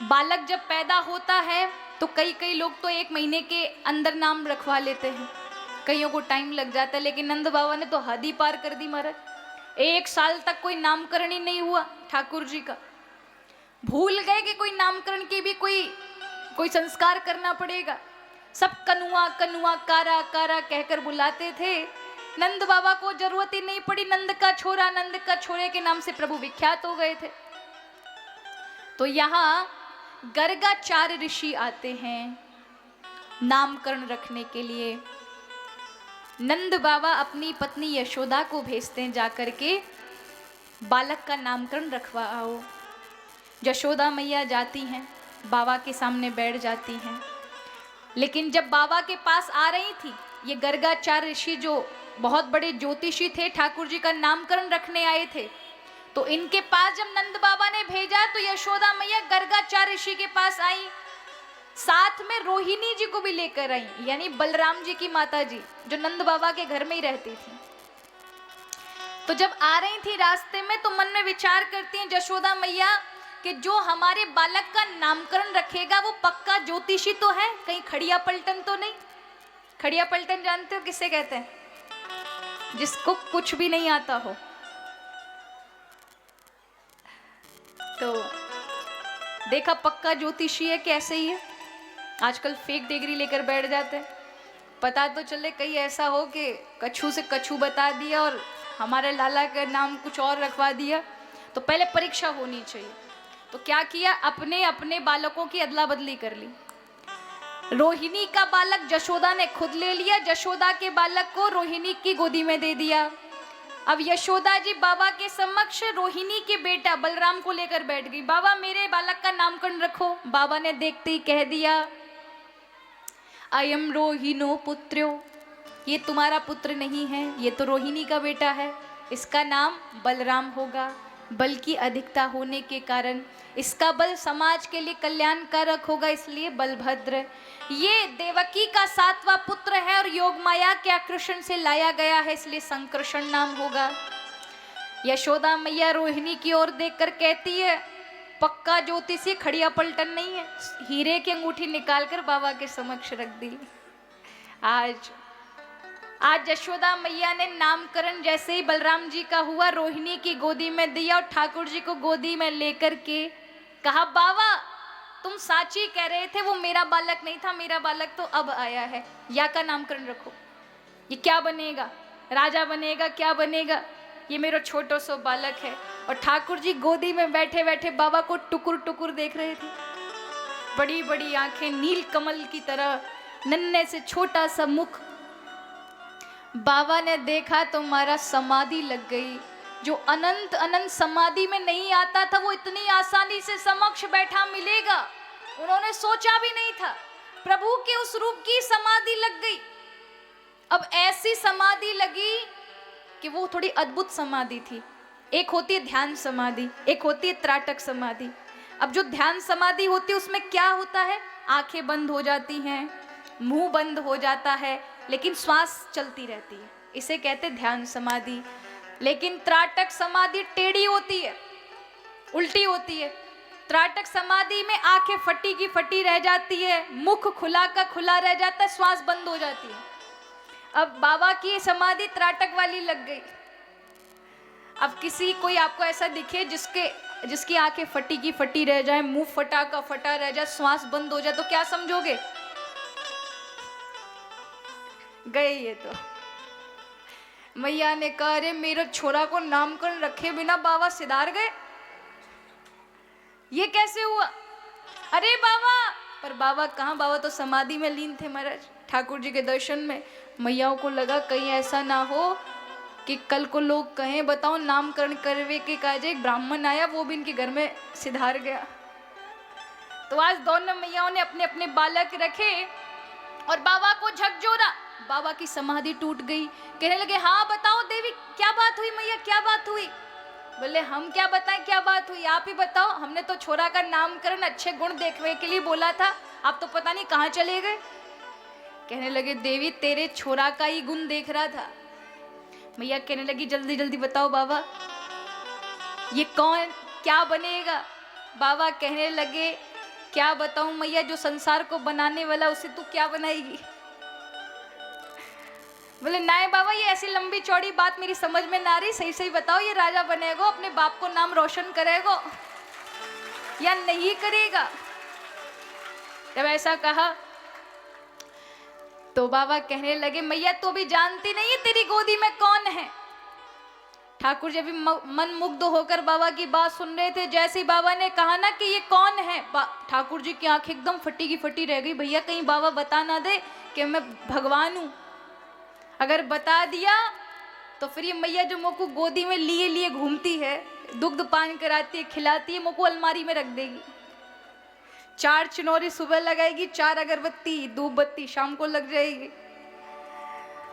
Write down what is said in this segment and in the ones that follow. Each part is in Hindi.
बालक जब पैदा होता है तो कई कई लोग तो 1 महीने के अंदर नाम रखवा लेते हैं, कईयों को टाइम लग जाता है, लेकिन नंद बाबा ने तो हद ही पार कर दी महाराज। 1 साल तक कोई नामकरण ही नहीं हुआ ठाकुर जी का। भूल गए कि कोई नामकरण के भी कोई संस्कार करना पड़ेगा। सब कनुआ कनुआ कारा कारा कहकर बुलाते थे। नंद बाबा को जरूरत ही नहीं पड़ी, नंद का छोरे के नाम से प्रभु विख्यात हो गए थे। तो यहाँ गर्गाचार्य ऋषि आते हैं नामकरण रखने के लिए। नंद बाबा अपनी पत्नी यशोदा को भेजते हैं जाकर के बालक का नामकरण रखवाओ। यशोदा मैया जाती हैं, बाबा के सामने बैठ जाती हैं। लेकिन जब बाबा के पास आ रही थी, ये गर्गाचार्य ऋषि जो बहुत बड़े ज्योतिषी थे, ठाकुर जी का नामकरण रखने आए थे, तो इनके पास जब नंद बाबा ने भेजा तो यशोदा मैया गर्गाचार्य ऋषि के पास आई, साथ में रोहिणी जी को भी लेकर आई, यानी बलराम जी की माता जी जो नंद बाबा के घर में ही रहती थी। तो जब आ रही थी रास्ते में तो मन में विचार करती हैं यशोदा मैया कि जो हमारे बालक का नामकरण रखेगा वो पक्का ज्योतिषी तो है, कहीं खड़िया पलटन तो नहीं। खड़िया पलटन जानते हो किसे कहते हैं? जिसको कुछ भी नहीं आता हो। तो देखा पक्का ज्योतिषी है कि ऐसे ही है। आजकल फेक डिग्री लेकर बैठ जाते हैं, पता तो चले कहीं ऐसा हो कि कछू से कछू बता दिया और हमारे लाला का नाम कुछ और रखवा दिया। तो पहले परीक्षा होनी चाहिए। तो क्या किया, अपने अपने बालकों की अदला बदली कर ली। रोहिणी का बालक यशोदा ने खुद ले लिया, यशोदा के बालक को रोहिणी की गोदी में दे दिया। अब यशोदा जी बाबा के समक्ष रोहिणी के बेटा बलराम को लेकर बैठ गई। बाबा मेरे बालक का नामकरण रखो। बाबा ने देखते ही कह दिया, अयम रोहिणो पुत्र्यो, ये तुम्हारा पुत्र नहीं है, ये तो रोहिणी का बेटा है, इसका नाम बलराम होगा। बल की अधिकता होने के कारण इसका बल समाज के लिए कल्याणकारक होगा, इसलिए बलभद्र। ये देवकी का 7वां पुत्र है और योग माया के आकर्षण से लाया गया है, इसलिए संकर्षण नाम होगा। यशोदा मैया रोहिणी की ओर देखकर कहती है, पक्का ज्योतिषी, खड़िया पलटन नहीं है। हीरे की अंगूठी निकालकर बाबा के समक्ष रख दी। आज यशोदा मैया ने नामकरण जैसे ही बलराम जी का हुआ, रोहिणी की गोदी में दिया और ठाकुर जी को गोदी में लेकर के कहा, बाबा तुम साची कह रहे थे, वो मेरा बालक नहीं था, मेरा बालक तो अब आया है, या का नामकरण रखो। ये क्या बनेगा, राजा बनेगा, क्या बनेगा, ये मेरा छोटा सा बालक है। और ठाकुर जी गोदी में बैठे बैठे बाबा को टुकुर टुकुर देख रहे थे। बड़ी बड़ी आंखें, नील कमल की तरह, नन्हे से छोटा सा मुख। बाबा ने देखा तो मारा समाधि लग गई। जो अनंत अनंत समाधि में नहीं आता था वो इतनी आसानी से समक्ष बैठा मिलेगा, उन्होंने सोचा भी नहीं था। प्रभु के उस रूप की समाधि लग गई। अब ऐसी समाधि लगी कि वो थोड़ी अद्भुत समाधि थी। एक होती है ध्यान समाधि, एक होती है त्राटक समाधि। अब जो ध्यान समाधि होती है उसमें क्या होता है, आंखें बंद हो जाती हैं, मुंह बंद हो जाता है, लेकिन श्वास चलती रहती है, इसे कहते हैं ध्यान समाधि। लेकिन त्राटक समाधि टेढ़ी होती है, उल्टी होती है। त्राटक समाधि में आंखें फटी की फटी रह जाती है, मुख खुला का खुला रह जाता है, श्वास बंद हो जाती है। अब बाबा की समाधि त्राटक वाली लग गई। अब किसी कोई आपको ऐसा दिखे जिसकी आंखें फटी की फटी रह जाए, मुंह फटा का फटा रह जाए, श्वास बंद हो जाए, तो क्या समझोगे, गए ये तो। मैया ने कहा, अरे मेरे छोरा को नामकरण रखे बिना बाबा सिधार गए, ये कैसे हुआ? अरे बाबा, पर बाबा कहाँ, बाबा तो समाधि में लीन थे महाराज, ठाकुर जी के दर्शन में। मैयाओं को लगा कहीं ऐसा ना हो कि कल को लोग कहें, बताओ नामकरण करवे के काजे एक ब्राह्मण आया, वो भी इनके घर में सिधार गया। तो आज दोनों मैयाओं ने अपने अपने बालक रखे और बाबा को झकझोरा। बाबा की समाधि टूट गई। कहने लगे, हाँ बताओ देवी, क्या बात हुई मैया, क्या बात हुई? बोले, हम क्या बताएं क्या बात हुई, आप ही बताओ। हमने तो छोरा का नामकरण अच्छे गुण देखने के लिए बोला था, आप तो पता नहीं कहाँ चले गए। कहने लगे, देवी तेरे छोरा का ही गुण देख रहा था। मैया कहने लगी, जल्दी जल्दी बताओ बाबा, ये कौन क्या बनेगा? बाबा कहने लगे, क्या बताऊं मैया, जो संसार को बनाने वाला उसे तू क्या बनाएगी? बोले नहीं बाबा, ये ऐसी लंबी चौड़ी बात मेरी समझ में ना रही, सही सही बताओ, ये राजा बनेगा, अपने बाप को नाम रोशन करेगा या नहीं करेगा? जब ऐसा कहा तो बाबा कहने लगे, मैया तू भी जानती नहीं है तेरी गोदी में कौन है? ठाकुर जी भी मन मुग्ध होकर बाबा की बात सुन रहे थे। जैसे ही बाबा ने कहा ना कि ये कौन है, ठाकुर जी की आंखें एकदम फटी की फटी रह गई। भैया कहीं बाबा बता ना दे कि मैं भगवान हूं। अगर बता दिया तो फिर ये मैया जो मोको गोदी में लिए लिए घूमती है, दुग्ध पान कराती है, खिलाती है, मोको अलमारी में रख देगी। 4 चिनोरी सुबह लगाएगी, 4 अगरबत्ती धूप बत्ती शाम को लग जाएगी।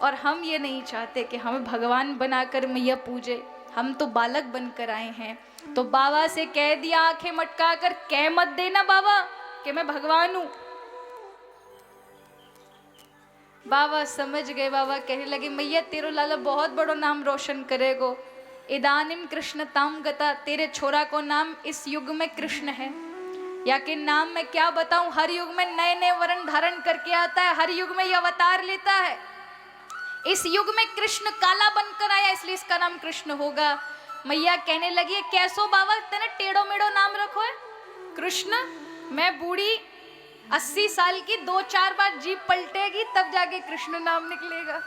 और हम ये नहीं चाहते कि हमें भगवान बनाकर मैया पूजे, हम तो बालक बनकर आए हैं। तो बाबा से कह दिया आंखें मटका कर, कह मत देना बाबा कि मैं भगवान हूं। बाबा समझ गए। बाबा कहने लगे, मैया तेरो लाला बहुत बड़ो नाम रोशन करेगो। इदानिम कृष्ण ताम गता, तेरे छोरा को नाम इस युग में कृष्ण है। या के नाम मैं क्या बताऊं, हर युग में नए नए वर्ण धारण करके आता है, हर युग में यह अवतार लेता है। इस युग में कृष्ण काला बनकर आया, इसलिए इसका नाम कृष्ण होगा। मैया कहने लगी, कैसो बाबा तेने टेढ़ो मेढ़ो नाम रखो है कृष्ण? मैं बूढ़ी 80 साल की 2-4 बार जीभ पलटेगी तब जाके कृष्ण नाम निकलेगा,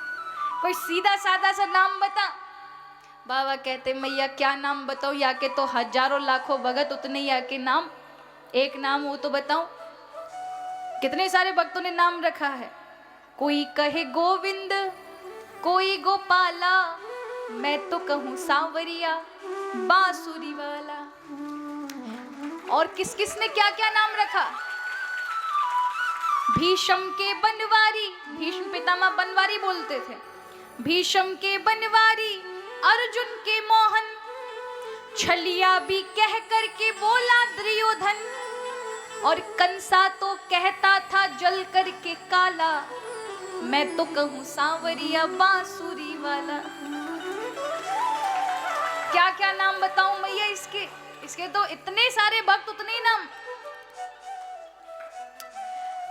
कोई सीधा साधा सा नाम बता। बाबा कहते, मैया क्या नाम बताऊं, या के तो हजारों लाखों भगत उतने, या के नाम एक नाम हो तो बताऊं। कितने सारे भक्तों ने नाम रखा है, कोई कहे गोविंद, कोई गोपाला, मैं तो कहूं सांवरिया बांसुरी वाला। और किस किस ने क्या क्या नाम रखा। भीष्म के बनवारी, भीष्म पितामह बनवारी बोलते थे। भीष्म के बनवारी, अर्जुन के मोहन, छलिया भी कह करके बोला दुर्योधन, और कंसा तो कहता था जल करके काला, मैं तो कहूं सांवरिया बांसुरी वाला। क्या क्या नाम बताऊं मैया इसके, इसके तो इतने सारे भक्त उतने नाम।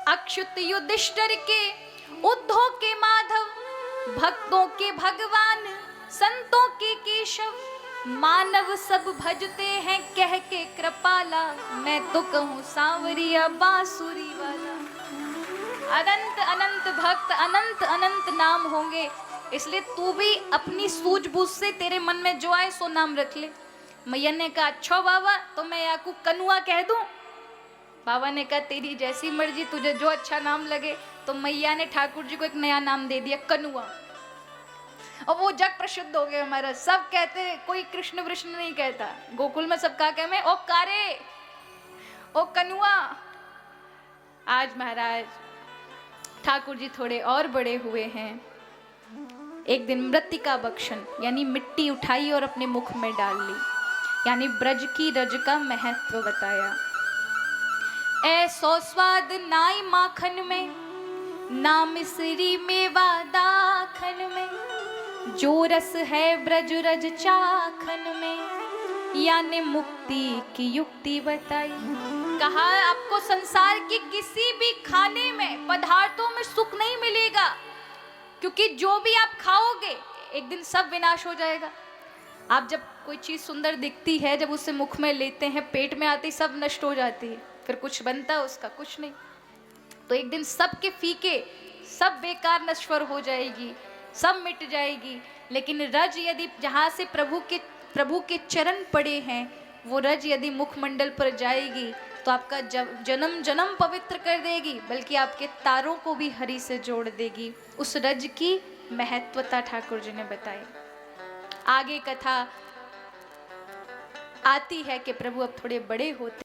अच्युत युधिष्ठिर के, उद्धव के माधव, भक्तों के भगवान, संतों के केशव, मानव सब भजते हैं कह के कृपाला, मैं तो कहूं सांवरिया बांसुरी वाला। अनंत अनंत भक्त, अनंत अनंत नाम होंगे, इसलिए तू भी अपनी सूझबूझ से तेरे मन में जो आए सो नाम रख ले। मैया ने कहा, अच्छा बाबा तो मैं याकू कनुआ कह दूं? बाबा ने कहा, तेरी जैसी मर्जी, तुझे जो अच्छा नाम लगे। तो मैया ने ठाकुर जी को एक नया नाम दे दिया, कनुआ। और वो जग प्रसिद्ध हो गया हमारा। सब कहते, कोई कृष्ण वृष्ण नहीं कहता, गोकुल में सबका कह में ओ कारे, ओ कनुआ। आज महाराज ठाकुर जी थोड़े और बड़े हुए हैं। एक दिन मृत्तिका भक्षण यानी मिट्टी उठाई और अपने मुख में डाल ली, यानी ब्रज की रज का महत्व बताया। ऐसो स्वाद नाई माखन में, ना मिसरी मेवा दाखन में, जो रस है ब्रज रज चाखन में, यानी मुक्ति की युक्ति बताई। कहा आपको संसार के किसी भी खाने में, पदार्थों में सुख नहीं मिलेगा, क्योंकि जो भी आप खाओगे एक दिन सब विनाश हो जाएगा। आप जब कोई चीज सुंदर दिखती है, जब उसे मुख में लेते हैं, पेट में आती सब नष्ट हो जाती है, फिर कुछ बनता है उसका कुछ नहीं। तो एक दिन सब के फीके, सब बेकार नश्वर हो जाएगी, सब मिट जाएगी। लेकिन रज यदि जहाँ से प्रभु के चरण पड़े हैं, वो रज यदि मुखमंडल पर जाएगी तो आपका जन्म जन्म पवित्र कर देगी, बल्कि आपके तारों को भी हरि से जोड़ देगी। उस रज की महत्वता ठाकुर जी ने बताई। आगे कथा आती है कि प्रभु अब थोड़े बड़े होते